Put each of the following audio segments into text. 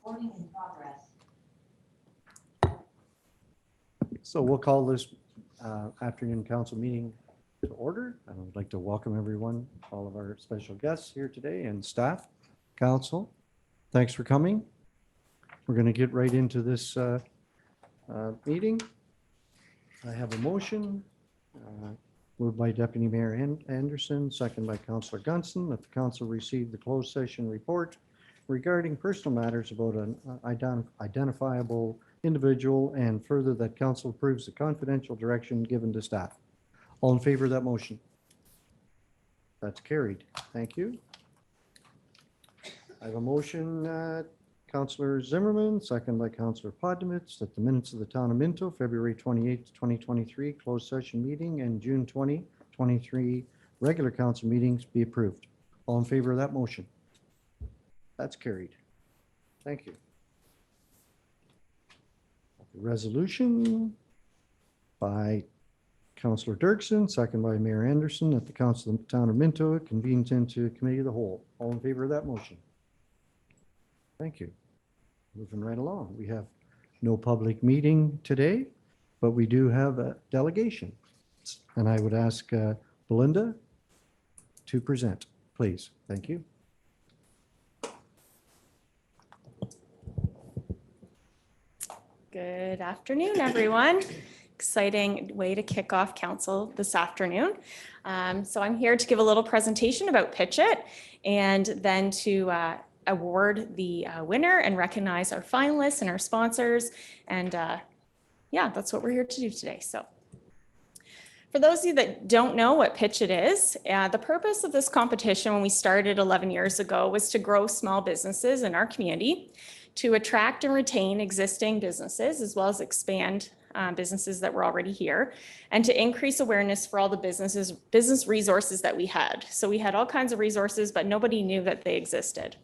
Recording in progress. So we'll call this afternoon council meeting to order. I would like to welcome everyone, all of our special guests here today and staff, council. Thanks for coming. We're going to get right into this meeting. I have a motion moved by Deputy Mayor Anderson, second by Councillor Gunson, that the council receive the closed session report regarding personal matters about an identifiable individual, and further that council approves the confidential direction given to staff. All in favor of that motion? That's carried. Thank you. I have a motion, Councillor Zimmerman, second by Councillor Poddemitz, that the minutes of the town of Minto, February 28th, 2023, closed session meeting and June 2023 regular council meetings be approved. All in favor of that motion? That's carried. Thank you. Resolution by Councillor Dirksen, second by Mayor Anderson, that the council of the town of Minto convenes into committee of the whole. All in favor of that motion? Thank you. Moving right along. We have no public meeting today, but we do have a delegation. And I would ask Belinda to present, please. Thank you. Good afternoon, everyone. Exciting way to kick off council this afternoon. So I'm here to give a little presentation about Pitch It, and then to award the winner and recognize our finalists and our sponsors. And yeah, that's what we're here to do today. So for those of you that don't know what Pitch It is, the purpose of this competition when we started 11 years ago was to grow small businesses in our community, to attract and retain existing businesses, as well as expand businesses that were already here, and to increase awareness for all the business resources that we had. So we had all kinds of resources, but nobody knew that they existed.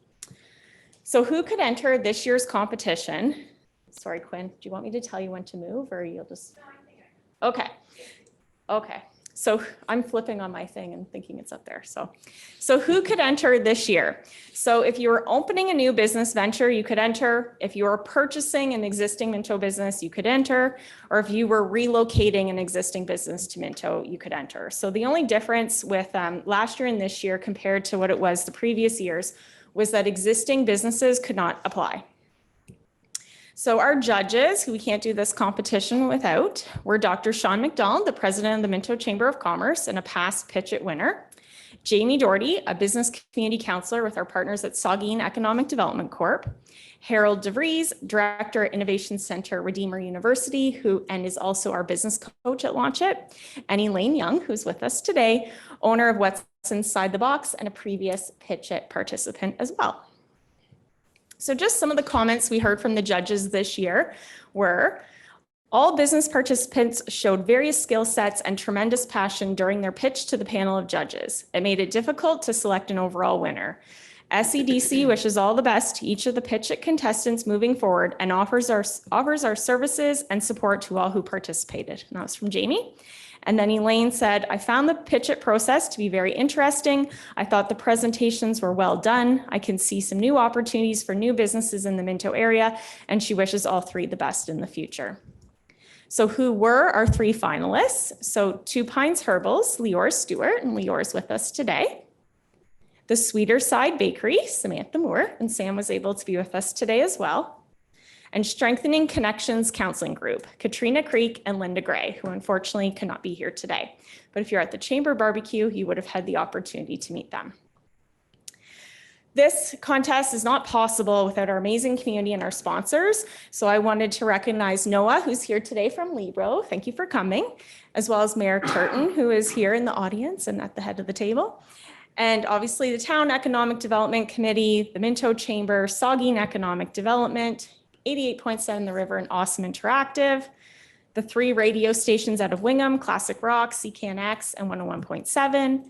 So who could enter this year's competition? Sorry, Quinn, do you want me to tell you when to move, or you'll just? Okay. Okay. So I'm flipping on my thing and thinking it's up there. So who could enter this year? So if you were opening a new business venture, you could enter. If you were purchasing an existing Minto business, you could enter. Or if you were relocating an existing business to Minto, you could enter. So the only difference with last year and this year compared to what it was the previous years was that existing businesses could not apply. So our judges, who we can't do this competition without, were Dr. Sean McDonald, the president of the Minto Chamber of Commerce and a past Pitch It winner; Jamie Doherty, a business community counselor with our partners at Saugeen Economic Development Corp; Harold DeVries, director at Innovation Center Redeemer University, and is also our business coach at Launch It; and Elaine Young, who's with us today, owner of What's Inside the Box and a previous Pitch It participant as well. So just some of the comments we heard from the judges this year were: all business participants showed various skill sets and tremendous passion during their pitch to the panel of judges. It made it difficult to select an overall winner. SEDC wishes all the best to each of the Pitch It contestants moving forward and offers our services and support to all who participated. And that was from Jamie. And then Elaine said, I found the Pitch It process to be very interesting. I thought the presentations were well done. I can see some new opportunities for new businesses in the Minto area, and she wishes all three the best in the future. So who were our three finalists? So Two Pines Herbals, Leora Stewart, and Leora's with us today. The Sweeter Side Bakery, Samantha Moore, and Sam was able to be with us today as well. And Strengthening Connections Counseling Group, Katrina Creek and Linda Gray, who unfortunately could not be here today. But if you're at the Chamber Barbecue, you would have had the opportunity to meet them. This contest is not possible without our amazing community and our sponsors. So I wanted to recognize Noah, who's here today from Libro. Thank you for coming. As well as Mayor Turton, who is here in the audience and at the head of the table. And obviously the Town Economic Development Committee, the Minto Chamber, Saugeen Economic Development, 88.7 The River, and Awesome Interactive, the three radio stations out of Wingham, Classic Rock, CKNX, and 101.7,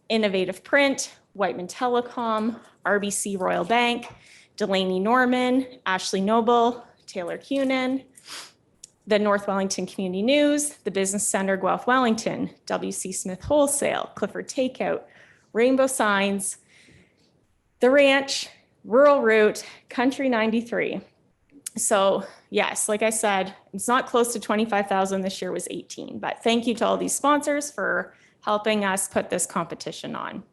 Innovative Print, Whiteman Telecom, RBC Royal Bank, Delaney Norman, Ashley Noble, Taylor Cunin, the North Wellington Community News, the Business Center Guelph Wellington, WC Smith Wholesale, Clifford Takeout, Rainbow Signs, The Ranch, rural route, Country 93. So yes, like I said, it's not close to 25,000. This year was 18, but thank you to all these sponsors for helping us put this competition on.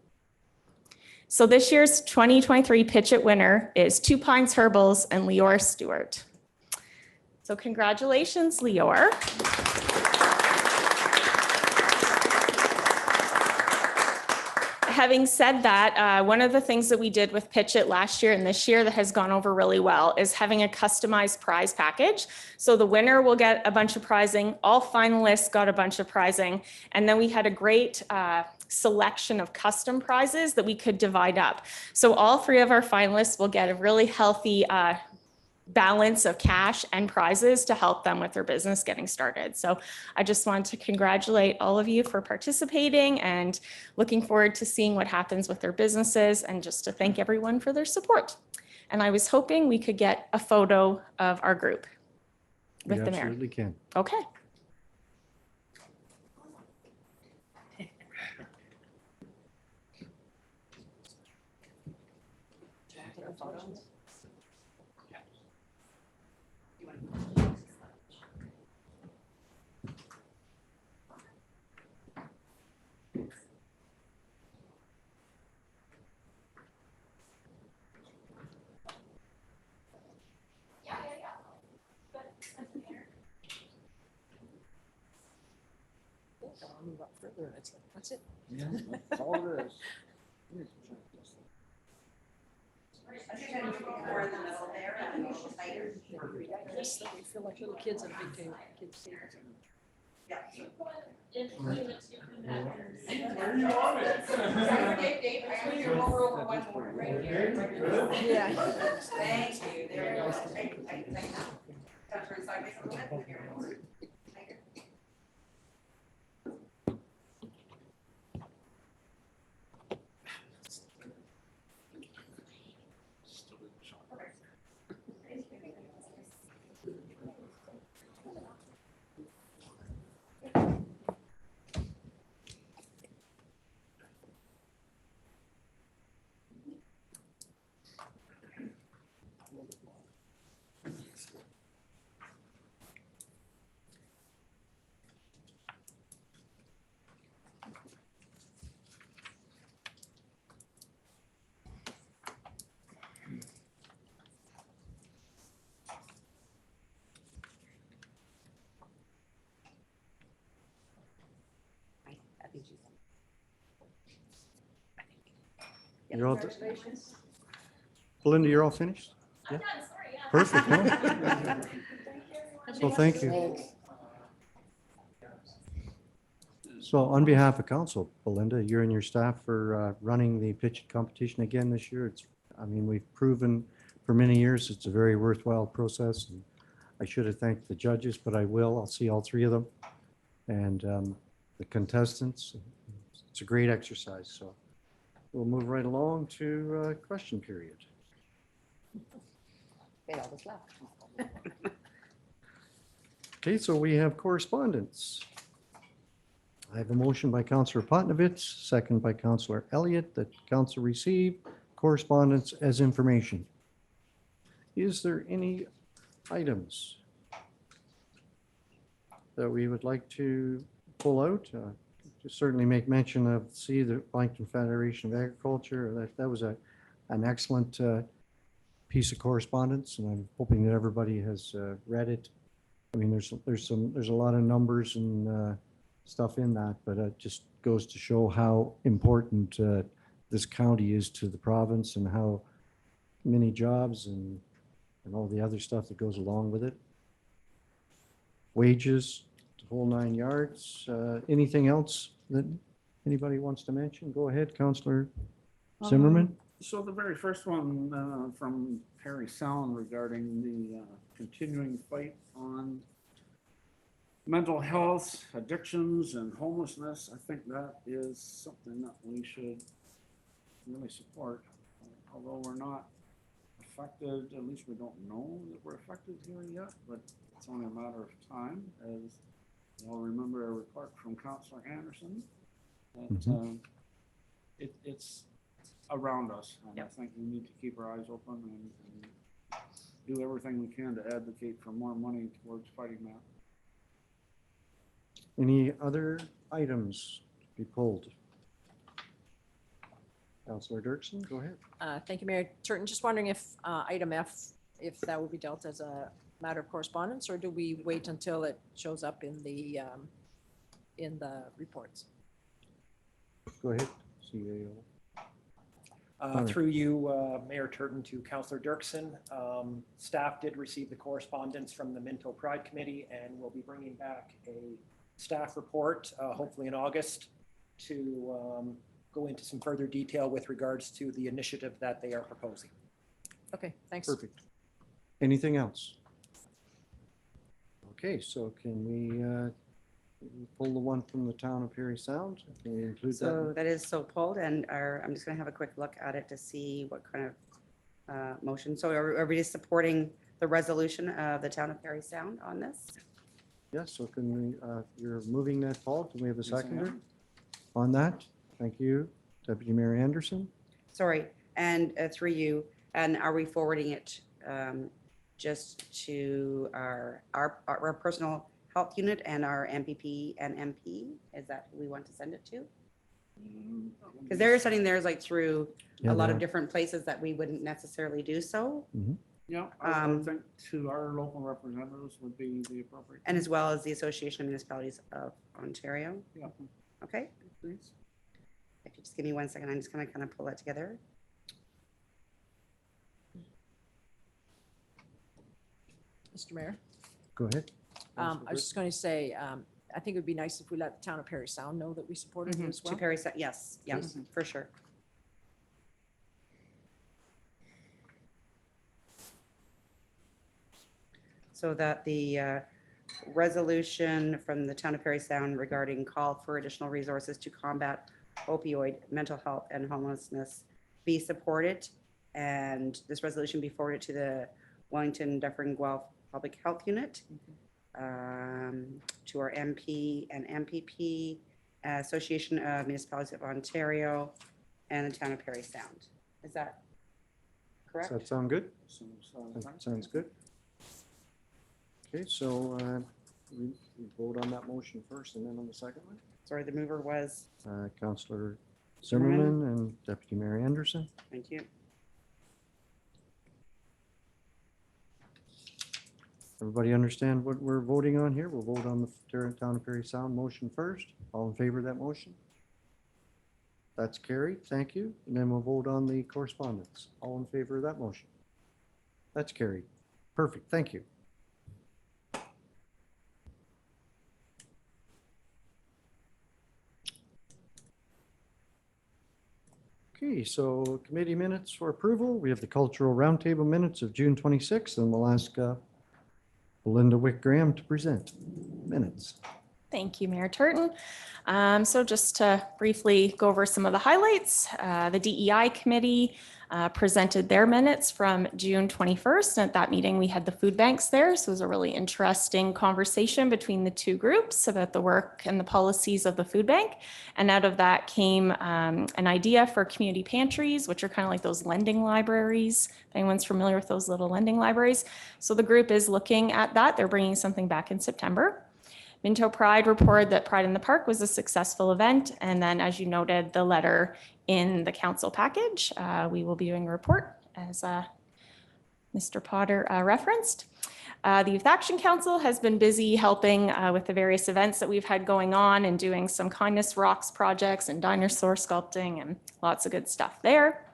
So this year's 2023 Pitch It winner is Two Pines Herbals and Leor Stewart. So congratulations, Leor. Having said that, one of the things that we did with Pitch It last year and this year that has gone over really well is having a customized prize package. So the winner will get a bunch of prizing, all finalists got a bunch of prizing, and then we had a great selection of custom prizes that we could divide up. So all three of our finalists will get a really healthy balance of cash and prizes to help them with their business getting started. So I just want to congratulate all of you for participating and looking forward to seeing what happens with their businesses and just to thank everyone for their support. And I was hoping we could get a photo of our group We with the mayor. absolutely can. Okay. I'll move up further and it's like, that's it. Yeah, that's all it is. Yes, that we feel like little kids at a big game, kids' table. Yeah. Thank you. There you go. Thank you. You're all, Belinda, you're all finished? Yeah. Perfect. No? So thank you. So on behalf of council, Belinda, you and your staff for running the pitch competition again this year. I mean, we've proven for many years it's a very worthwhile process. And I should have thanked the judges, but I will. I'll see all three of them. And the contestants. It's a great exercise. So we'll move right along to question period. They always laugh. Okay, so we have correspondence. I have a motion by Councillor Potnovich, second by Councillor Elliott, that council receive correspondence as information. Is there any items that we would like to pull out? Just certainly make mention of, see, the Blankton Federation of Agriculture. That was an excellent piece of correspondence, and I'm hoping that everybody has read it. I mean, there's a lot of numbers and stuff in that, but it just goes to show how important this county is to the province and how many jobs and all the other stuff that goes along with it. Wages, the whole 9 yards. Anything else that anybody wants to mention? Go ahead, Councillor Zimmerman. So the very first one from Harry Sound regarding the continuing fight on mental health, addictions, and homelessness. I think that is something that we should really support. Although we're not affected, at least we don't know that we're affected here yet, but it's only a matter of time. As you'll remember a report from Councillor Anderson that it's around us. And I Yep. think we need to keep our eyes open and do everything we can to advocate for more money towards fighting that. Any other items to be pulled? Councillor Dirksen, go ahead. Thank you, Mayor Turton. Just wondering if item F, if that would be dealt as a matter of correspondence, or do we wait until it shows up in the reports? Go ahead. CAO. Through you, Mayor Turton, to Councillor Dirksen. Staff did receive the correspondence from the Minto Pride Committee, and we'll be bringing back a staff report, hopefully in August, to go into some further detail with regards to the initiative that they are proposing. Okay, thanks. Perfect. Anything else? Okay, so can we pull the one from the town of Perry Sound? Can we include So that? that is so pulled, and I'm just gonna have a quick look at it to see what kind of motion. So are everybody supporting the resolution of the town of Perry Sound on this? Yes, so can we, you're moving that, Paul? Can we have a Yes, I am. seconder on that? Thank you. Deputy Mayor Anderson? Sorry, and through you, and are we forwarding it just to our personal health unit and our MPP and MP? Is that who we want to send it to? Because they're sending theirs like through Yeah, a lot they of are. different places that we wouldn't necessarily do so. Yeah, I would Um, think to our local representatives would be the appropriate. And as well as the Association of Municipalities of Ontario. Yeah, Okay, please. if you just give me 1 second, I'm just gonna kind of pull that together. Mr. Mayor, Go ahead. I was just going to say, I think it would be nice if we let the town of Perry Sound know that we supported it as To well. Perry, yes, yes, for sure. So that the resolution from the town of Perry Sound regarding call for additional resources to combat opioid, mental health, and homelessness be supported. And this resolution be forwarded to the Wellington Dufferin Guelph Public Health Unit, to our MP and MPP, Association of Municipalities of Ontario, and the town of Perry Sound. Is that Does correct? that sound good? So, That sounds good. Okay, so we vote on that motion first and then on the second one. Sorry, the mover was, Councillor Zimmerman. Zimmerman and Deputy Mayor Anderson. thank you. Everybody understand what we're voting on here? We'll vote on the Town of Perry Sound motion first. All in favor of that motion? That's carried. Thank you. And then we'll vote on the correspondence. All in favor of that motion? That's carried. Perfect. Thank you. Okay, so committee minutes for approval. We have the cultural roundtable minutes of June 26th, and we'll ask Belinda Wick Graham to present minutes. Thank you, Mayor Turton. So just to briefly go over some of the highlights, the DEI committee presented their minutes from June 21st. And at that meeting, we had the food banks there. So it was a really interesting conversation between the two groups about the work and the policies of the food bank. And out of that came an idea for community pantries, which are kind of like those lending libraries. If anyone's familiar with those little lending libraries. So the group is looking at that. They're bringing something back in September. Minto Pride reported that Pride in the Park was a successful event. And then, as you noted, the letter in the council package, we will be doing a report, as Mr. Potter referenced. The Youth Action Council has been busy helping with the various events that we've had going on and doing some Kindness Rocks projects and dinosaur sculpting and lots of good stuff there.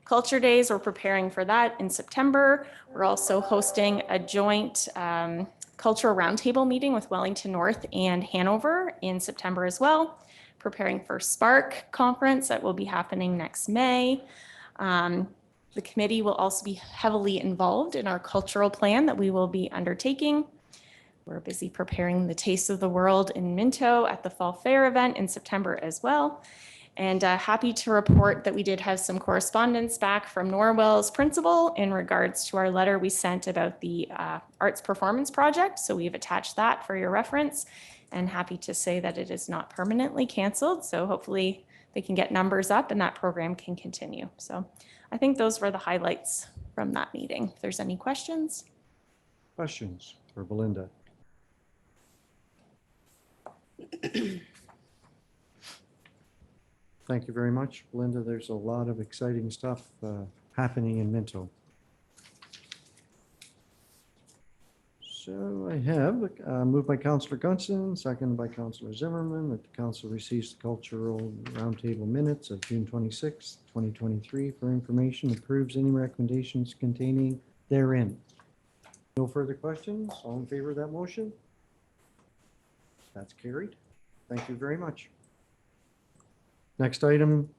Culture Days, we're preparing for that in September. We're also hosting a joint cultural roundtable meeting with Wellington North and Hanover in September as well. Preparing for Spark conference that will be happening next May. The committee will also be heavily involved in our cultural plan that we will be undertaking. We're busy preparing the Taste of the World in Minto at the Fall Fair event in September as well. And happy to report that we did have some correspondence back from Norwell's principal in regards to our letter we sent about the arts performance project. So we've attached that for your reference, and happy to say that it is not permanently canceled. So hopefully they can get numbers up and that program can continue. So I think those were the highlights from that meeting. If there's any questions. Questions for Belinda? Thank you very much, Belinda. There's a lot of exciting stuff happening in Minto. So I have moved by Councillor Gunson, seconded by Councillor Zimmerman, that the council receives the cultural roundtable minutes of June 26, 2023 for information, approves any recommendations containing therein. No further questions? All in favor of that motion? That's carried. Thank you very much. Next item,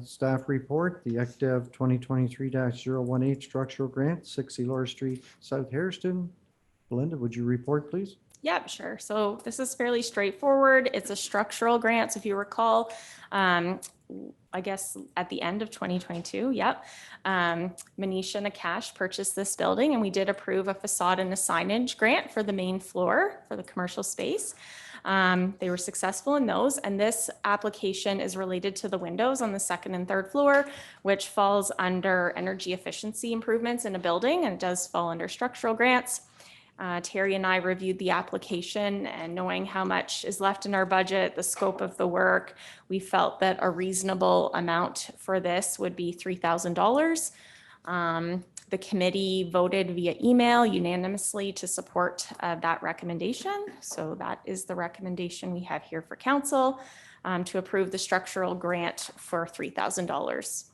staff report, the ECDEV 2023-018 structural grant, 60 Laura Street, South Hairston. Belinda, would you report, please? Yep, sure. So this is fairly straightforward. It's a structural grant. So if you recall, I guess at the end of 2022, yep, Manisha and Akash purchased this building and we did approve a facade and a signage grant for the main floor for the commercial space. They were successful in those, and this application is related to the windows on the second and third floor, which falls under energy efficiency improvements in a building, and it does fall under structural grants. Terry and I reviewed the application, and knowing how much is left in our budget, the scope of the work, we felt that a reasonable amount for this would be $3,000. The committee voted via email unanimously to support that recommendation. So that is the recommendation we have here for council, to approve the structural grant for $3,000.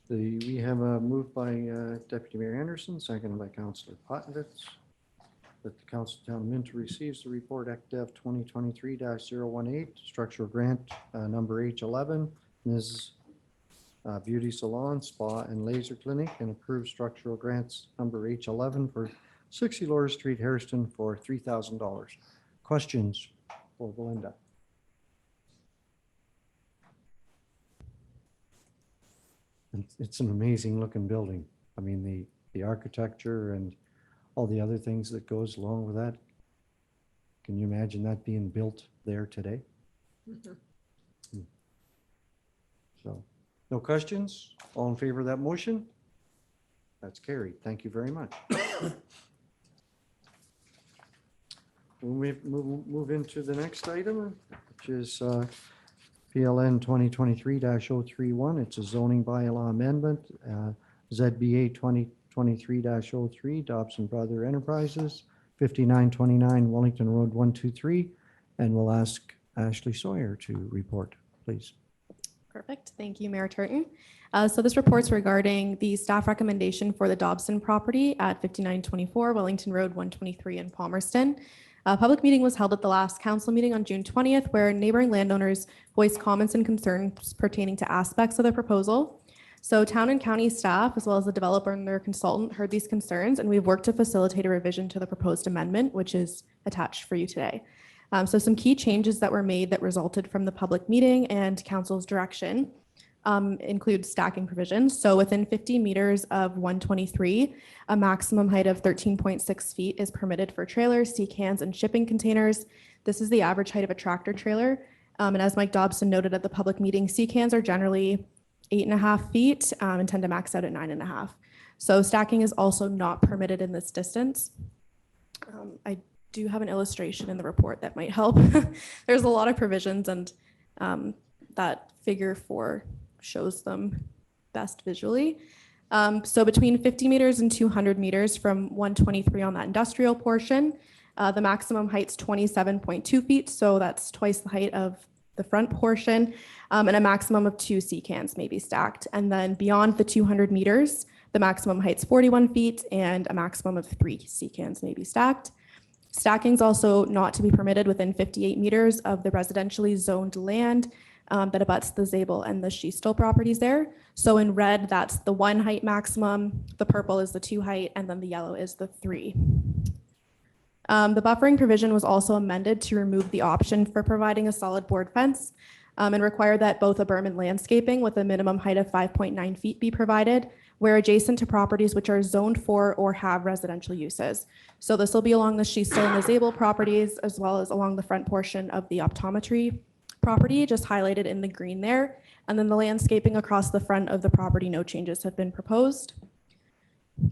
We have a move by Deputy Mayor Anderson, seconded by Councillor Pottovitz, that the Council of Town Minto receives the report ECDEV 2023-018 structural grant number H11, Ms. Beauty Salon, Spa and Laser Clinic, and approves structural grants number H11 for 60 Laura Street, Hairston for $3,000. Questions for Belinda? It's an amazing looking building. I mean, the architecture and all the other things that goes along with that. Can you imagine that being built there today? So, no questions? All in favor of that motion? That's carried. Thank you very much. We'll move into the next item, which is PLN 2023-031. It's a zoning bylaw amendment. ZBA 2023-03, Dobson Brother Enterprises, 5929 Wellington Road 123. And we'll ask Ashley Sawyer to report, please. Perfect. Thank you, Mayor Turton. So this report's regarding the staff recommendation for the Dobson property at 5924 Wellington Road 123 in Palmerston. A public meeting was held at the last council meeting on June 20th, where neighboring landowners voiced comments and concerns pertaining to aspects of the proposal. So town and county staff, as well as the developer and their consultant, heard these concerns, and we've worked to facilitate a revision to the proposed amendment, which is attached for you today. So some key changes that were made that resulted from the public meeting and council's direction include stacking provisions. So within 50 meters of 123, a maximum height of 13.6 feet is permitted for trailers, sea cans, and shipping containers. This is the average height of a tractor trailer. And as Mike Dobson noted at the public meeting, sea cans are generally 8.5 feet and tend to max out at 9.5. So stacking is also not permitted in this distance. I do have an illustration in the report that might help. There's a lot of provisions, and that figure 4 shows them best visually. So between 50 meters and 200 meters from 123 on that industrial portion, the maximum height's 27.2 feet. So that's twice the height of the front portion, and a maximum of 2 sea cans may be stacked. And then beyond the 200 meters, the maximum height's 41 feet and a maximum of 3 sea cans may be stacked. Stacking is also not to be permitted within 58 meters of the residentially zoned land that abuts the Zabel and the Schiestel properties there. So in red, that's the 1 height maximum, the purple is the 2 height, and then the yellow is the 3. The buffering provision was also amended to remove the option for providing a solid board fence. and require that both a berm and landscaping with a minimum height of 5.9 feet be provided where adjacent to properties which are zoned for or have residential uses. So this will be along the Shisto and the Zabel properties, as well as along the front portion of the optometry property, just highlighted in the green there. And then the landscaping across the front of the property, no changes have been proposed.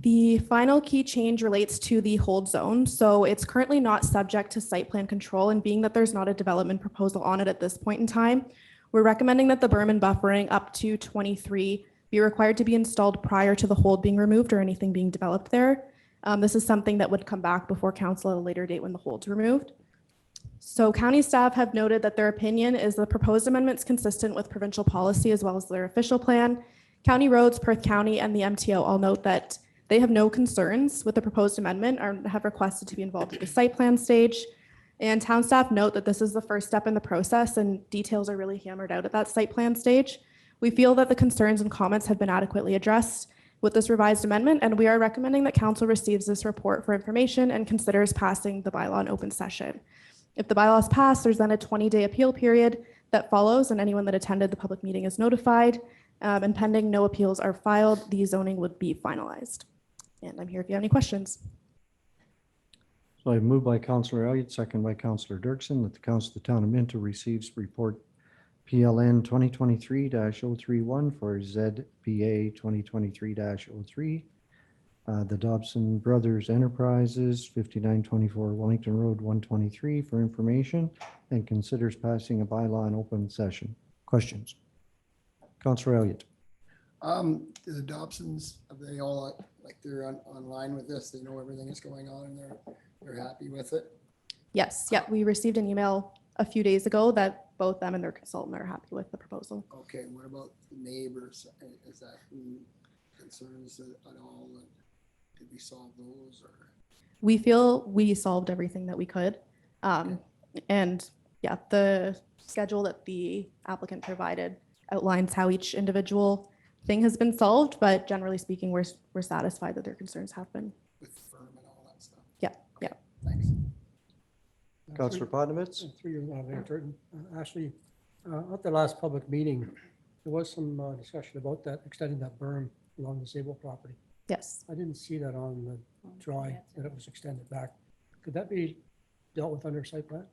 The final key change relates to the hold zone. So it's currently not subject to site plan control, and being that there's not a development proposal on it at this point in time, we're recommending that the berm and buffering up to 23 be required to be installed prior to the hold being removed or anything being developed there. This is something that would come back before council at a later date when the hold's removed. So county staff have noted that their opinion is the proposed amendments consistent with provincial policy as well as their official plan. County Roads, Perth County, and the MTO all note that they have no concerns with the proposed amendment or have requested to be involved at the site plan stage. And town staff note that this is the first step in the process and details are really hammered out at that site plan stage. We feel that the concerns and comments have been adequately addressed with this revised amendment, and we are recommending that council receives this report for information and considers passing the bylaw in open session. If the bylaw is passed, there's then a 20-day appeal period that follows, and anyone that attended the public meeting is notified. And pending no appeals are filed, the zoning would be finalized. And I'm here if you have any questions. So I moved by Councillor Elliott, second by Councillor Dirksen, that the Council of the Town of Minto receives report PLN 2023-031 for ZBA 2023-03. The Dobson Brothers Enterprises, 5924 Wellington Road, 123, for information, and considers passing a bylaw in open session. Questions? Councillor Elliott. The Dobsons, are they all like they're online with this? They know everything that's going on and they're happy with it? Yes, yeah, we received an email a few days ago that both them and their consultant are happy with the proposal. Okay, and what about the neighbors? Is that concerns at all? Did we solve those or? We feel we solved everything that we could. And yeah, the schedule that the applicant provided outlines how each individual thing has been solved, but generally speaking, we're satisfied that their concerns have been. With firm and all that stuff? Yeah, yeah. Thanks. Councillor Podnovitz. Through you, Mayor Turton. Actually, at the last public meeting, there was some discussion about that, extending that berm along the Zabel property. Yes. I didn't see that on the drawing, that it was extended back. Could that be dealt with under site plan?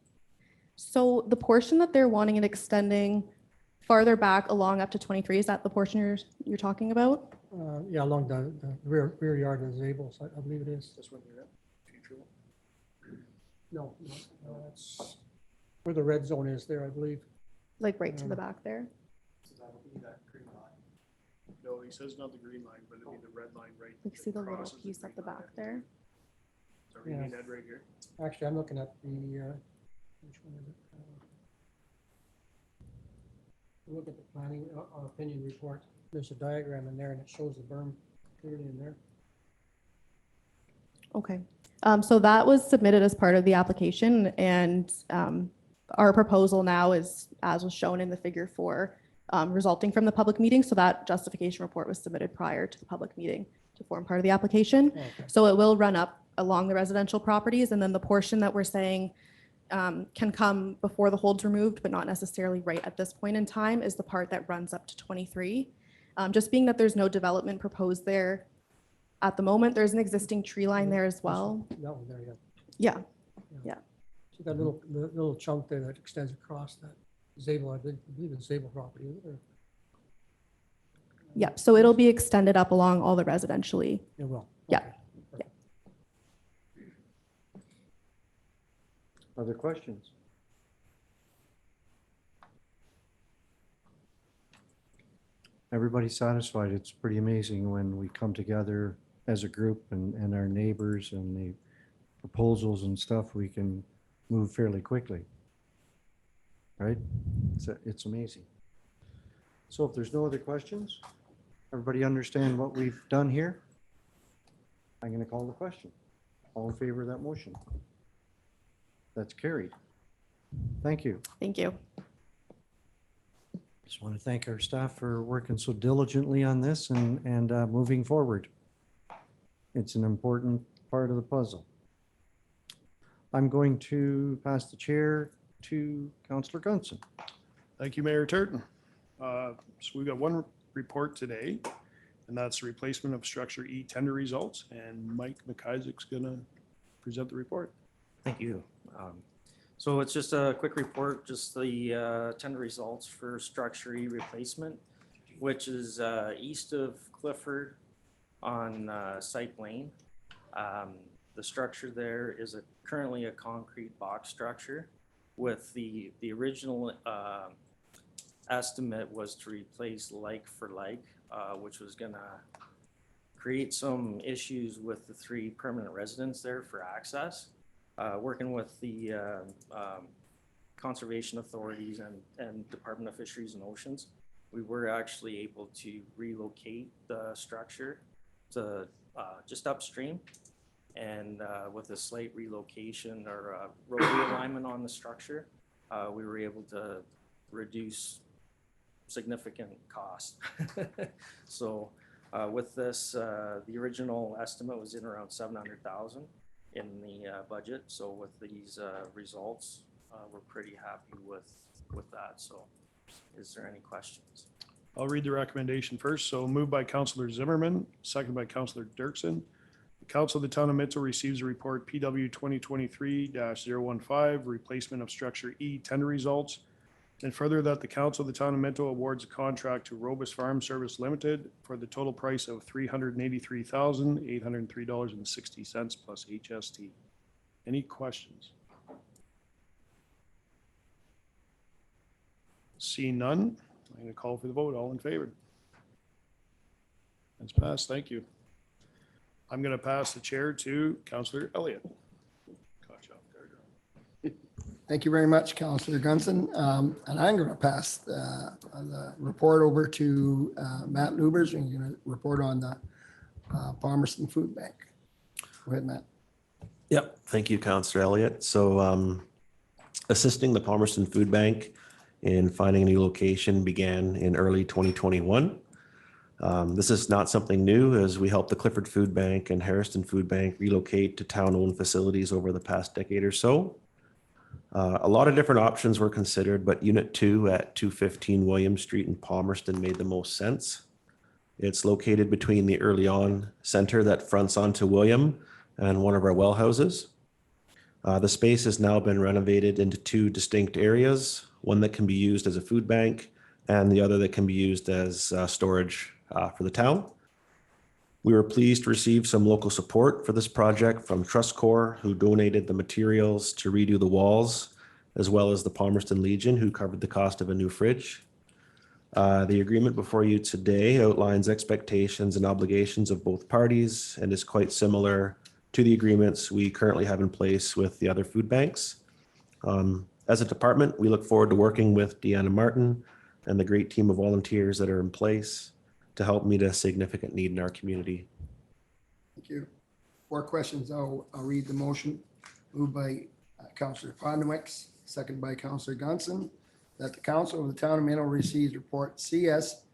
So the portion that they're wanting it extending farther back along up to 23, is that the portion you're talking about? Yeah, along the rear yard of the Zabel, so I believe it is. This one here, future. No, it's where the red zone is there, I believe. Like right to the back there? So that'll be that green line. No, he says not the green line, but it'll be the red line right. You see the little crosses piece at the green back line. there? Sorry, you Yeah. mean that right here? Actually, I'm looking at the, which one is it? Look at the planning opinion report. There's a diagram in there and it shows the berm clearly in there. Okay. So that was submitted as part of the application, and our proposal now is, as was shown in the figure 4, resulting from the public meeting. So that justification report was submitted prior to the public meeting to form part of the application. Okay. So it will run up along the residential properties, and then the portion that we're saying can come before the hold's removed, but not necessarily right at this point in time, is the part that runs up to 23. Just being that there's no development proposed there at the moment, there's an existing tree line there as well. That one there, yeah. Yeah, See that little chunk there that extends across that Zabel, I believe it's Zabel property, isn't it? yeah. So it'll be extended up along all the residentially. It will. Yeah. Okay, perfect. Other questions? Everybody's satisfied. It's pretty amazing when we come together as a group and our neighbors and the proposals and stuff, we can move fairly quickly. Right? It's amazing. So if there's no other questions, everybody understand what we've done here? I'm going to call the question. All in favor of that motion? That's carried. Thank you. Thank you. Just want to thank our staff for working so diligently on this and moving forward. It's an important part of the puzzle. I'm going to pass the chair to Councillor Gunson. Thank you, Mayor Turton. So we've got one report today, and that's the replacement of Structure E tender results. And Mike McIsaac's going to present the report. Thank you. So it's just a quick report, just the tender results for Structure E replacement, which is east of Clifford on Site Lane. The structure there is currently a concrete box structure with the original estimate was to replace like for like, which was gonna create some issues with the 3 permanent residents there for access. Working with the conservation authorities and Department of Fisheries and Oceans, we were actually able to relocate the structure to just upstream. And with a slight relocation or road realignment on the structure, we were able to reduce significant cost. So with this, the original estimate was in around 700,000 in the budget. So with these results, we're pretty happy with that. So is there any questions? I'll read the recommendation first. So moved by Councillor Zimmerman, second by Councillor Dirksen. The Council of the Town of Minto receives a report PW 2023-015, replacement of Structure E tender results. And further that the Council of the Town of Minto awards a contract to Robus Farm Service Limited for the total price of $383,803.60 plus HST. Any questions? Seeing none, I'm going to call for the vote. All in favor? That's passed. Thank you. I'm going to pass the chair to Councillor Elliott. Thank you very much, Councillor Gunson. And I'm going to pass the report over to Matt Lubers, and he's going to report on the Palmerston Food Bank. Go ahead, Matt. Yep. Thank you, Councillor Elliott. So assisting the Palmerston Food Bank in finding a new location began in early 2021. This is not something new, as we helped the Clifford Food Bank and Harriston Food Bank relocate to town-owned facilities over the past decade or so. A lot of different options were considered, but Unit 2 at 215 William Street in Palmerston made the most sense. It's located between the Early On Center that fronts onto William and one of our well houses. The space has now been renovated into 2 distinct areas, one that can be used as a food bank and the other that can be used as storage for the town. We were pleased to receive some local support for this project from TrustCorps, who donated the materials to redo the walls, as well as the Palmerston Legion, who covered the cost of a new fridge. The agreement before you today outlines expectations and obligations of both parties and is quite similar to the agreements we currently have in place with the other food banks. As a department, we look forward to working with Deanna Martin and the great team of volunteers that are in place to help meet a significant need in our community. Thank you. 4 questions. I'll read the motion. Moved by Councillor Podnowicz, second by Councillor Gunson, that the Council of the Town of Minto receives report CS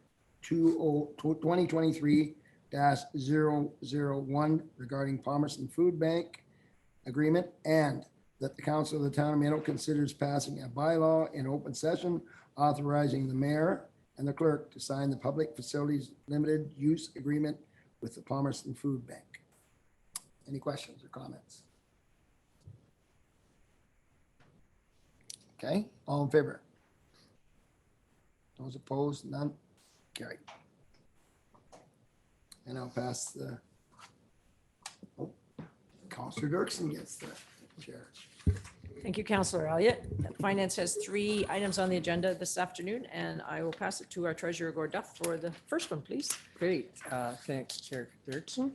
2023-001 regarding Palmerston Food Bank agreement, and that the Council of the Town of Minto considers passing a bylaw in open session authorizing the mayor and the clerk to sign the Public Facilities Limited Use Agreement with the Palmerston Food Bank. Any questions or comments? Okay, all in favor? Those opposed, none? Carried. And I'll pass the, Councillor Dirksen gets the chair. Thank you, Councillor Elliott. Finance has 3 items on the agenda this afternoon, and I will pass it to our Treasurer Gord Duff for the first one, please. Great, thanks, Chair Dirksen.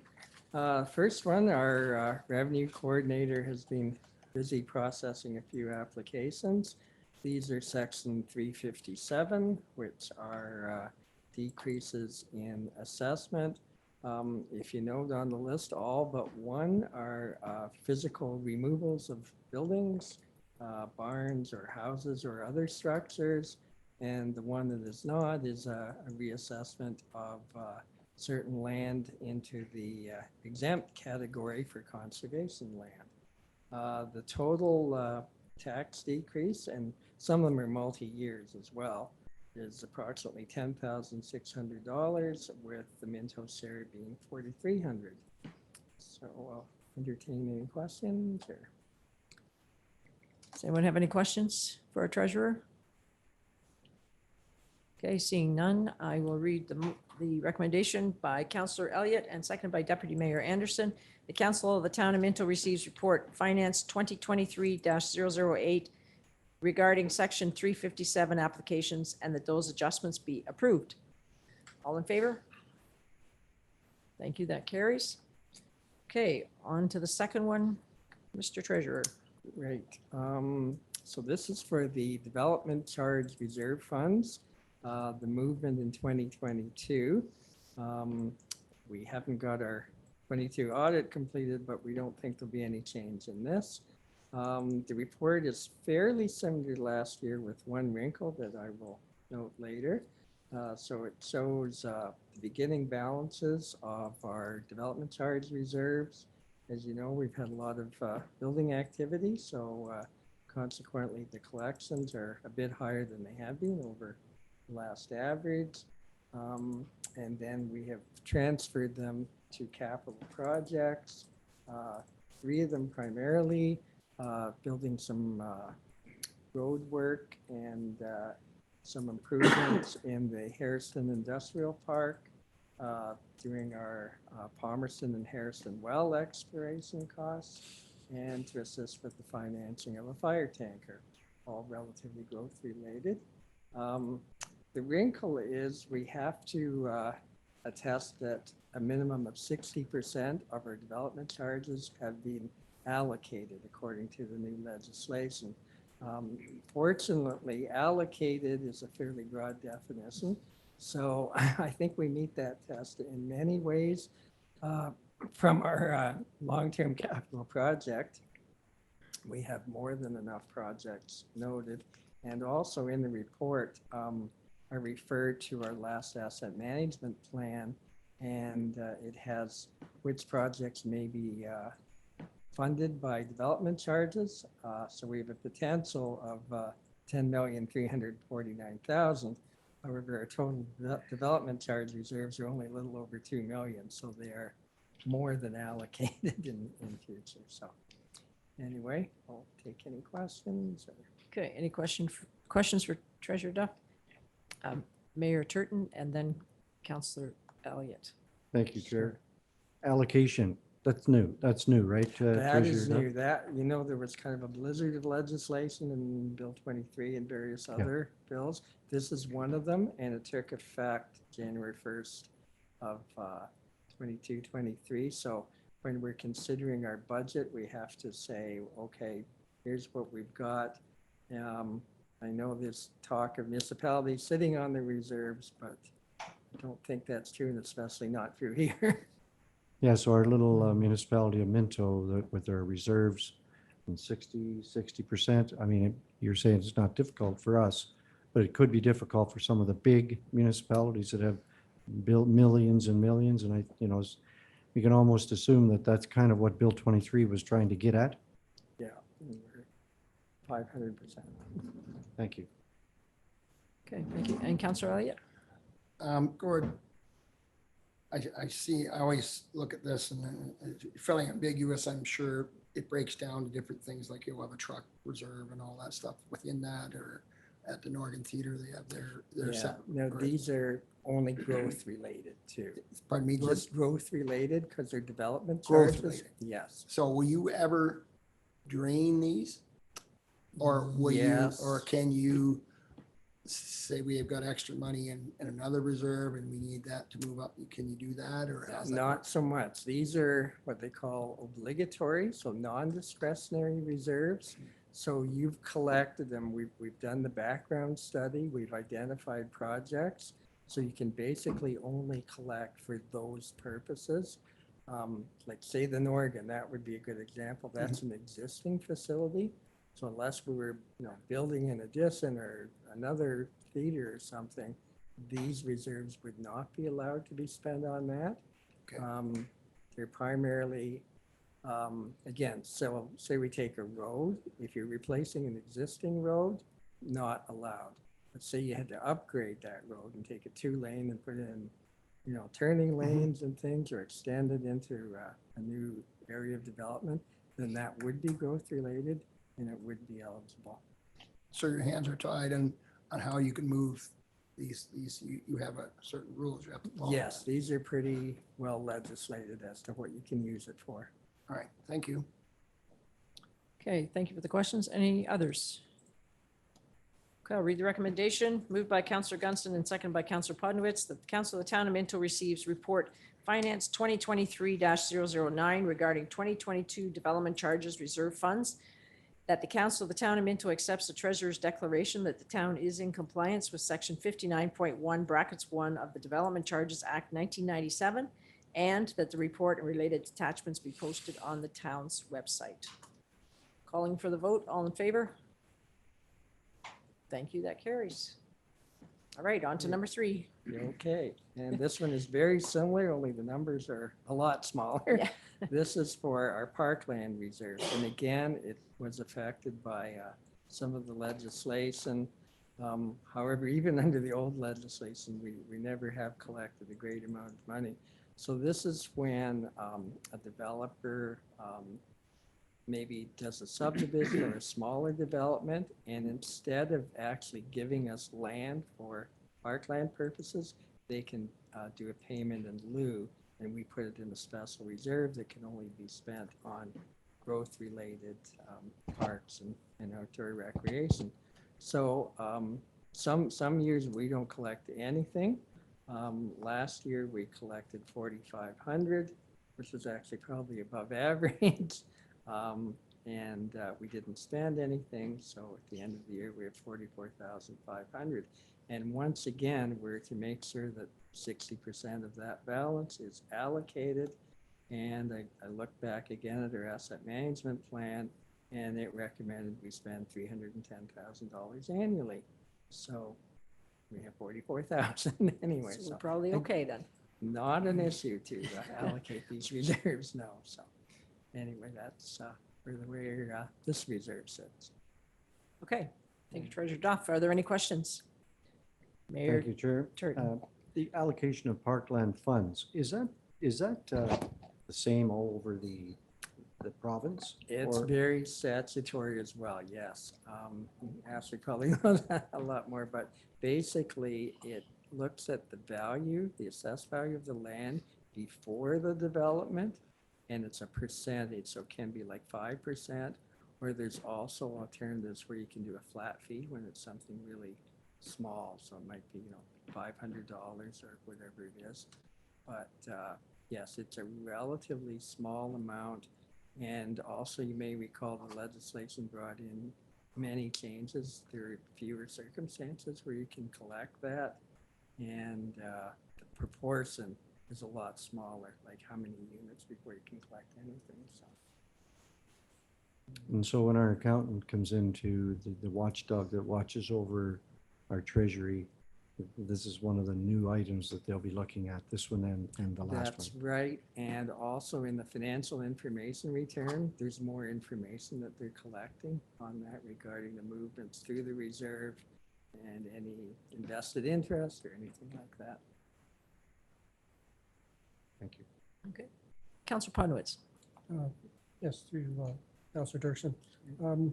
First one, our revenue coordinator has been busy processing a few applications. These are section 357, which are decreases in assessment. If you note on the list, all but one are physical removals of buildings, barns or houses or other structures. And the one that is not is a reassessment of certain land into the exempt category for conservation land. The total tax decrease, and some of them are multi-years as well, is approximately $10,600, with the Minto share being $4,300. So I'll entertain any questions or. Does anyone have any questions for our treasurer? Okay, seeing none, I will read the recommendation by Councillor Elliott and seconded by Deputy Mayor Anderson. The Council of the Town of Minto receives report Finance 2023-008 regarding Section 357 applications and that those adjustments be approved. All in favor? Thank you, that carries. Okay, on to the second one, Mr. Treasurer. Right. So this is for the development charge reserve funds, the movement in 2022. We haven't got our 22 audit completed, but we don't think there'll be any change in this. The report is fairly similar to last year with one wrinkle that I will note later. So it shows the beginning balances of our development charge reserves. As you know, we've had a lot of building activity, so consequently the collections are a bit higher than they have been over the last average. And then we have transferred them to capital projects, 3 of them primarily, building some road work and some improvements in the Harrison Industrial Park, doing our Palmerston and Harrison well exploration costs, and to assist with the financing of a fire tanker, all relatively growth related. The wrinkle is we have to attest that a minimum of 60% of our development charges have been allocated according to the new legislation. Fortunately, allocated is a fairly broad definition. So I think we meet that test in many ways. From our long-term capital project, we have more than enough projects noted. And also in the report, I referred to our last asset management plan, and it has which projects may be funded by development charges. So we have a potential of $10,349,000. However, our total development charge reserves are only a little over 2 million, so they are more than allocated in future. So anyway, I'll take any questions. Okay, any questions for Treasurer Duff? Mayor Turton and then Councillor Elliott. Thank you, Chair. Allocation, that's new, right? That is Treasurer new. Duff? That, you know, there was kind of a blizzard of legislation in Bill 23 and various other bills. This is one of them, and it took effect January 1st of 22-23. So when we're considering our budget, we have to say, okay, here's what we've got. I know there's talk of municipalities sitting on the reserves, but I don't think that's true, and especially not through here. Yeah, so our little municipality of Minto with their reserves and 60%. I mean, you're saying it's not difficult for us, but it could be difficult for some of the big municipalities that have built millions and millions. And we can almost assume that that's kind of what Bill 23 was trying to get at. Yeah, we're 500%. Thank you. Okay, thank you. And Councillor Elliott? Gord, I always look at this and it's fairly ambiguous. I'm sure it breaks down to different things, like you'll have a truck reserve and all that stuff within that, or at the Norgan Theater, they have their Yeah, no, these are only growth related too. Pardon me, Gord? Just growth related because they're development Growth charges. related. Yes. So will you ever drain these? Or will Yes. you, or can you say we have got extra money in another reserve and we need that to move up? Can you do that, or how's that work? Not so much. These are what they call obligatory, so non-discretionary reserves. So you've collected them. We've done the background study. We've identified projects. So you can basically only collect for those purposes. Like say the Norgan, that would be a good example. That's an existing facility. So unless we were, building an addition or another theater or something, these reserves would not be allowed to be spent on that. Okay. They're primarily Again, so say we take a road, if you're replacing an existing road, not allowed. But say you had to upgrade that road and take a 2-lane and put in, turning lanes and things, or extend it into a new area of development, then that would be growth related and it would be eligible. So your hands are tied on how you can move these, you have a certain rules you have to follow. Yes, these are pretty well legislated as to what you can use it for. All right, thank you. Okay, thank you for the questions. Any others? Okay, I'll read the recommendation. Moved by Counselor Gunston and seconded by Counselor Podnowitz that the Council of the Town of Minto receives report Finance 2023-009 regarding 2022 development charges reserve funds, that the Council of the Town of Minto accepts the Treasurer's declaration that the town is in compliance with Section 59.1 brackets 1 of the Development Charges Act 1997, and that the report and related attachments be posted on the town's website. Calling for the vote. All in favor? Thank you. That carries. All right, on to number 3. Okay, and this one is very similar, only the numbers are a lot smaller. Yeah. This is for our parkland reserve, and again, it was affected by some of the legislation. However, even under the old legislation, we never have collected a great amount of money. So this is when a developer maybe does a subdivision or a smaller development, and instead of actually giving us land for parkland purposes, they can do a payment in lieu, and we put it in a special reserve that can only be spent on growth-related parks and outdoor recreation. So some years we don't collect anything. Last year we collected 4,500, which was actually probably above average. And we didn't spend anything, so at the end of the year we have 44,500. And once again, we're to make sure that 60% of that balance is allocated. And I look back again at our asset management plan, and it recommended we spend $310,000 annually. So we have 44,000 anyway. So we're probably okay then. Not an issue to allocate these reserves, no. So anyway, that's where this reserve sits. Okay, thank you, Treasurer Duff. Are there any questions? Mayor Thank you, Chair. Turton. The allocation of parkland funds, is that the same all over the province? It's or- very statutory as well, yes. Ashley probably knows that a lot more, but basically it looks at the value, the assessed value of the land before the development, and it's a percentage, so it can be like 5%, or there's also alternatives where you can do a flat fee when it's something really small, so it might be, $500 or whatever it is. But yes, it's a relatively small amount. And also you may recall the legislation brought in many changes. There are fewer circumstances where you can collect that. And the proportion is a lot smaller, like how many units before you can collect anything. So. And so when our accountant comes into the watchdog that watches over our treasury, this is one of the new items that they'll be looking at, this one and the last That's one. right. And also in the financial information return, there's more information that they're collecting on that regarding the movements through the reserve and any invested interest or anything like that. Thank you. Okay. Councilor Podnowitz. Yes, through Councilor Dirksen.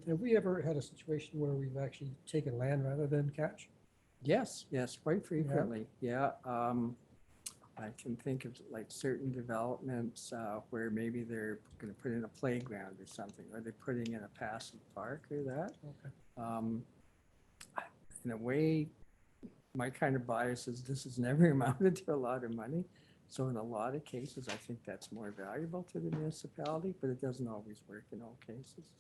Have we ever had a situation where we've actually taken land rather than cash? Yes, quite frequently. Yeah. I can think of like certain developments where maybe they're going to put in a playground or something, or they're putting in a passive park or that. Okay. In a way, my kind of bias is this has never amounted to a lot of money. So in a lot of cases, I think that's more valuable to the municipality, but it doesn't always work in all cases.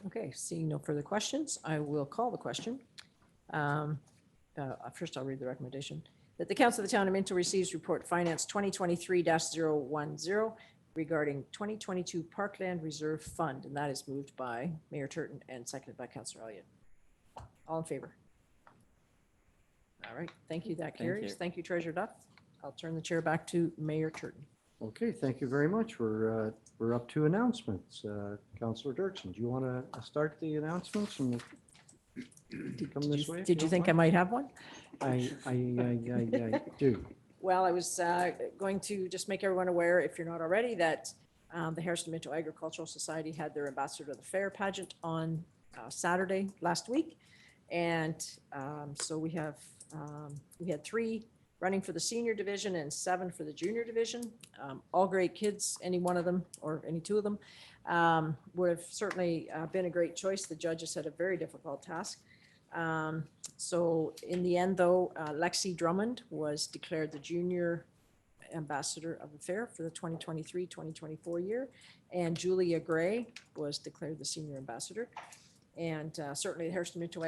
Okay, seeing no further questions, I will call the question. First, I'll read the recommendation. That the Council of the Town of Minto receives report Finance 2023-010 regarding 2022 Parkland Reserve Fund, and that is moved by Mayor Turton and seconded by Councilor Elliott. All in favor? All right, thank you. That Thank carries. you. Thank you, Treasurer Duff. I'll turn the chair back to Mayor Turton. Okay, thank you very much. We're up to announcements. Councillor Dirksen, do you want to start the announcements and come this way? if Did you don't think I mind? might have one? I do. Well, I was going to just make everyone aware, if you're not already, that the Harrison Minto Agricultural Society had their Ambassador to the Fair pageant on Saturday last week. And so we had 3 running for the senior division and 7 for the junior division. All great kids, any one of them or any 2 of them would have certainly been a great choice. The judges had a very difficult task. So in the end, though, Lexi Drummond was declared the junior ambassador of the fair for the 2023-2024 year, and Julia Gray was declared the senior ambassador. And certainly the Harrison Minto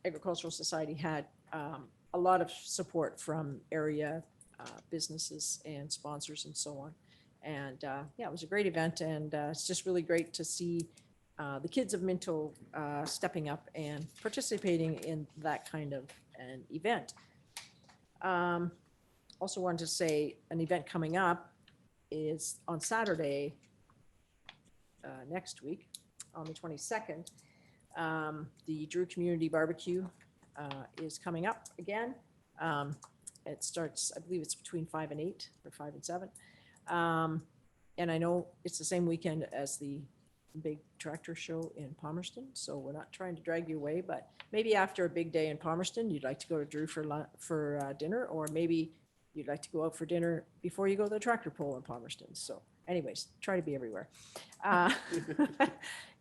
Agricultural Society had a lot of support from area businesses and sponsors and so on. And yeah, it was a great event, and it's just really great to see the kids of Minto stepping up and participating in that kind of an event. Also wanted to say an event coming up is on Saturday next week on the 22nd. The Drew Community Barbecue is coming up again. It starts, I believe it's between 5 and 8 or 5 and 7. And I know it's the same weekend as the big tractor show in Palmerston, so we're not trying to drag you away, but maybe after a big day in Palmerston, you'd like to go to Drew for dinner, or maybe you'd like to go out for dinner before you go to the tractor pull in Palmerston. So anyways, try to be everywhere.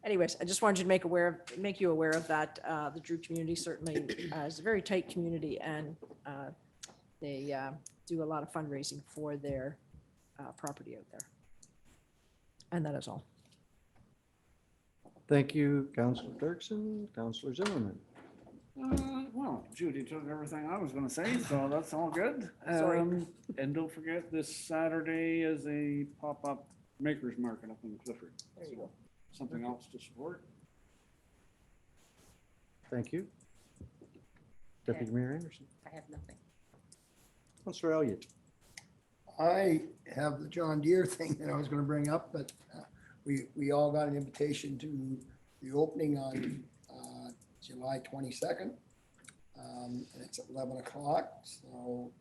Anyways, I just wanted to make you aware of that. The Drew community certainly is a very tight community, and they do a lot of fundraising for their property out there. And that is all. Thank you, Councillor Dirksen. Councillor Zimmerman. Well, Judy took everything I was gonna say, so that's all good. Sorry. And don't forget, this Saturday is a pop-up makers market up in Clifford. There you go. Something else to support. Thank you. Deputy Mayor Anderson. I have nothing. Councillor Elliott. I have the John Deere thing that I was going to bring up, but we all got an invitation to the opening on July 22nd. And it's at 11 o'clock, so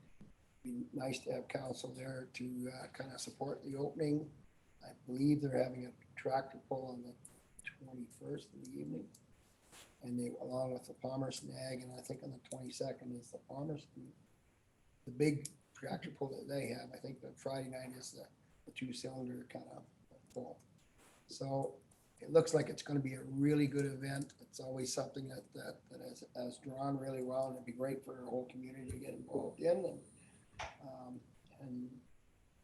it'd be nice to have council there to kind of support the opening. I believe they're having a tractor pull on the 21st in the evening. And they, along with the Palmerston Ag, and I think on the 22nd is the Palmerston, the big tractor pull that they have. I think the Friday night is the 2-cylinder kind of pull. So it looks like it's going to be a really good event. It's always something that has drawn really well, and it'd be great for our whole community to get involved in. And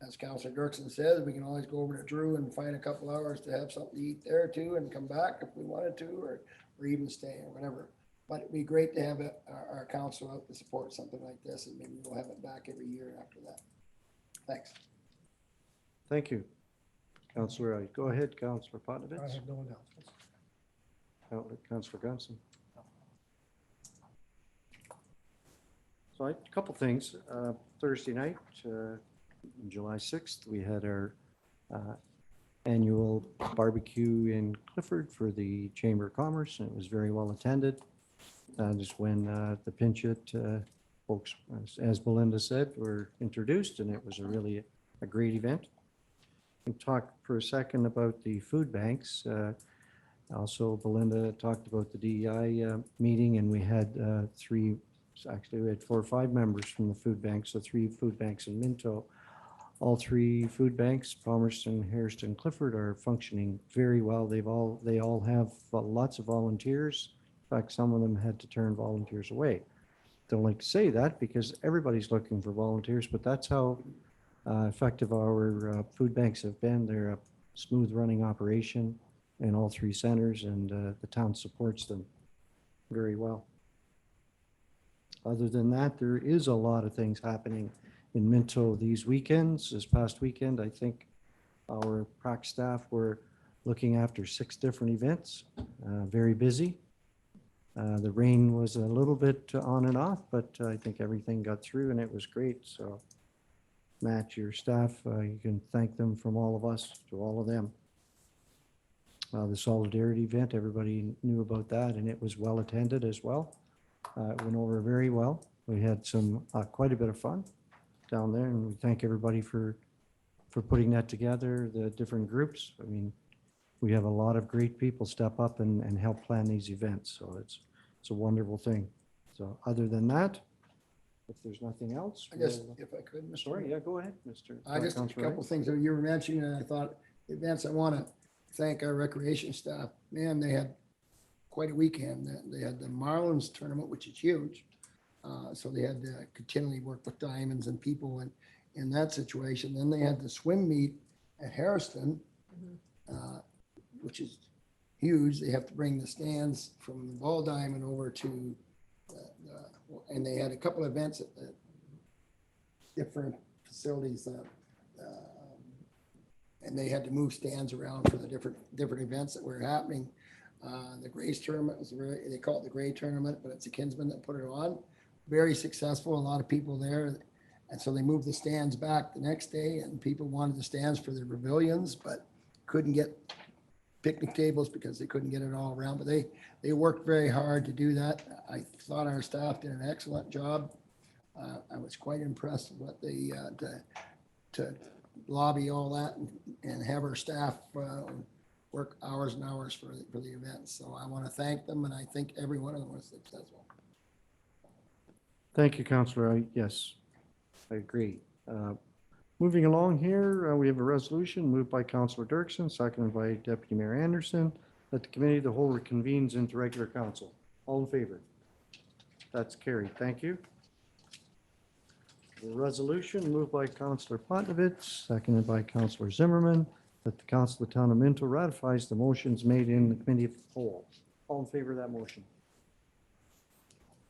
as Councillor Dirksen says, we can always go over to Drew and find a couple hours to have something to eat there too, and come back if we wanted to, or even stay or whatever. But it'd be great to have our council out to support something like this, and maybe we'll have it back every year after that. Thanks. Thank you. Councillor Elliott. Go ahead, Councillor Potnovitz. I have no announcements. Councillor Gunson. So a couple things. Thursday night, July 6th, we had our annual barbecue in Clifford for the Chamber of Commerce, and it was very well attended. Just when the Pinch It folks, as Belinda said, were introduced, and it was really a great event. We talked for a second about the food banks. Also, Belinda talked about the DEI meeting, and we had actually we had 4 or 5 members from the food banks, so 3 food banks in Minto. All 3 food banks, Palmerston, Harrison, Clifford, are functioning very well. They all have lots of volunteers. In fact, some of them had to turn volunteers away. Don't like to say that because everybody's looking for volunteers, but that's how effective our food banks have been. They're a smooth running operation in all 3 centers, and the town supports them very well. Other than that, there is a lot of things happening in Minto these weekends. This past weekend, I think our prac staff were looking after 6 different events, very busy. The rain was a little bit on and off, but I think everything got through and it was great. So match your staff. You can thank them from all of us to all of them. The solidarity event, everybody knew about that, and it was well attended as well. It went over very well. We had some, quite a bit of fun down there, and we thank everybody for putting that together, the different groups. I mean, we have a lot of great people step up and help plan these events, so it's a wonderful thing. So other than that, if there's nothing else. I guess we'll- if I could, Mr. Sorry, yeah, go ahead, Mr. I just, a Councilor Wright. couple things that you were mentioning, and I thought events, I want to thank our recreation staff. Man, they had quite a weekend. They had the Marlins tournament, which is huge. So they had to continually work with diamonds and people in that situation. Then they had the swim meet at Harrison, which is huge. They have to bring the stands from the ball diamond over to, and they had a couple of events at different facilities. And they had to move stands around for the different events that were happening. The Grace tournament was very, they call it the Gray tournament, but it's a Kinsman that put it on. Very successful, a lot of people there. And so they moved the stands back the next day, and people wanted the stands for their pavilions, but couldn't get picnic tables because they couldn't get it all around. But they worked very hard to do that. I thought our staff did an excellent job. I was quite impressed with what they, to lobby all that and have our staff work hours and hours for the event. So I want to thank them, and I think every one of them was successful. Thank you, Councillor. Yes, I agree. Moving along here, we have a resolution moved by Councillor Dirksen, seconded by Deputy Mayor Anderson, that the committee of the whole reconvenes into regular council. All in favor? That's carried. Thank you. The resolution moved by Councillor Potnovich, seconded by Councillor Zimmerman, that the Council of the Town of Minto ratifies the motions made in the committee of the whole. All in favor of that motion?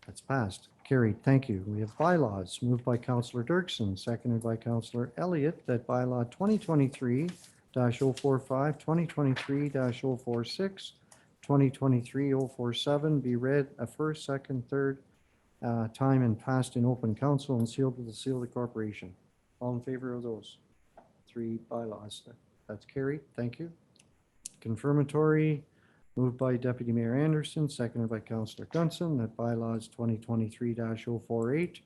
That's passed. Carried. Thank you. We have bylaws moved by Councillor Dirksen, seconded by Councillor Elliott, that bylaw 2023-045, 2023-046, 2023-047 be read a first, second, third time and passed in open council and sealed with the seal of the corporation. All in favor of those three bylaws? That's carried. Thank you. Confirmatory moved by Deputy Mayor Anderson, seconded by Councillor Gunson, that bylaws 2023-048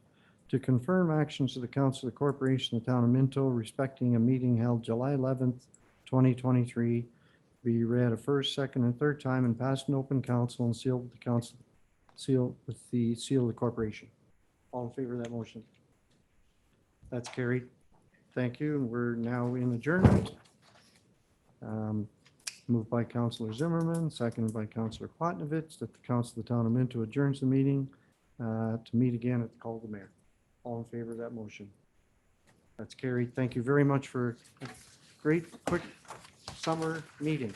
to confirm actions of the Council of the Corporation of the Town of Minto respecting a meeting held July 11th, 2023 be read a first, second, and third time and passed in open council and sealed with the council, sealed with the seal of the corporation. All in favor of that motion? That's carried. Thank you. And we're now in adjournment. Moved by Councillor Zimmerman, seconded by Councillor Potnovich, that the Council of the Town of Minto adjourns the meeting to meet again at the call of the mayor. All in favor of that motion? That's carried. Thank you very much for a great, quick summer meeting.